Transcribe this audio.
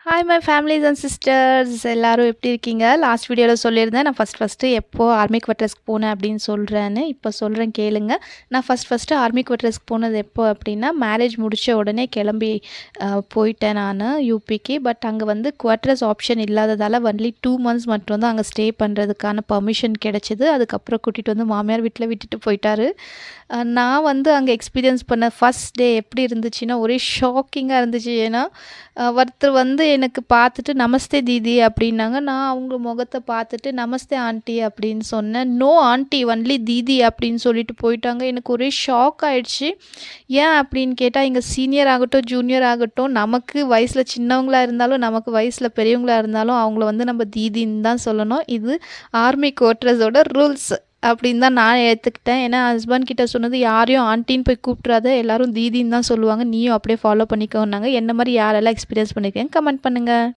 Hi my families and sisters எல்லாரும் எப்படி இருக்கீங்க? லாஸ்ட் வீடியோவில் சொல்லியிருந்தேன் நான் ஃபஸ்ட்டு எப்போ ஆர்மி குவார்ட்டர்ஸ்க்கு போனேன் அப்படின்னு சொல்கிறேன்னு. இப்போ சொல்கிறேன் கேளுங்க. நான் ஃபஸ்ட்டு ஆர்மி குவார்ட்டர்ஸ்க்கு போனது எப்போ அப்படின்னா, மேரேஜ் முடித்த உடனே கிளம்பி போயிட்டேன் நான் யூபிக்கு. பட் அங்கே வந்து குவார்ட்டர்ஸ் ஆப்ஷன் இல்லாததால் ஒன்லி 2 மந்த்ஸ் மட்டும் தான் அங்கே ஸ்டே பண்ணுறதுக்கான பர்மிஷன் கிடச்சிது. அதுக்கப்புறம் கூட்டிகிட்டு வந்து மாமியார் வீட்டில் விட்டுட்டு போயிட்டாரு. நான் வந்து அங்கே எக்ஸ்பீரியன்ஸ் பண்ண ஃபஸ்ட் டே எப்படி இருந்துச்சுன்னா, ஒரே ஷாக்கிங்காக இருந்துச்சு. ஏன்னா ஒருத்தர் வந்து எனக்கு பார்த்துட்டு நமஸ்தே தீதி அப்படின்னாங்க. நான் அவங்க முகத்தை பார்த்துட்டு நமஸ்தே ஆண்டி அப்படின்னு சொன்னேன். நோ ஆண்டி ஒன்லி தீதி அப்படின்னு சொல்லிட்டு போயிட்டாங்க. எனக்கு ஒரே ஷாக் ஆயிடுச்சு. ஏன் அப்படின்னு கேட்டால், இங்கே சீனியர் ஆகட்டும் ஜூனியர் ஆகட்டும், நமக்கு வயசில் சின்னவங்களாக இருந்தாலும் நமக்கு வயசில் பெரியவங்களாக இருந்தாலும் அவங்கள வந்து நம்ம தீதின்னு தான் சொல்லணும். இது ஆர்மி குவார்ட்டர்ஸோட ரூல்ஸ் அப்படின்னு தான் நான் ஏற்றுக்கிட்டேன். ஏன்னா ஹஸ்பண்ட் கிட்ட சொன்னது, யாரையும் ஆண்டின்னு போய் கூப்பிட்றாத, எல்லாரும் தீதின்னு தான் சொல்லுவாங்க, நீயும் அப்படியே ஃபாலோ பண்ணிக்கோன்னாங்க. என்ன மாதிரி யாரெல்லாம் எக்ஸ்பீரியன்ஸ் பண்ணியிருக்கேன் கமெண்ட் பண்ணுங்கள்.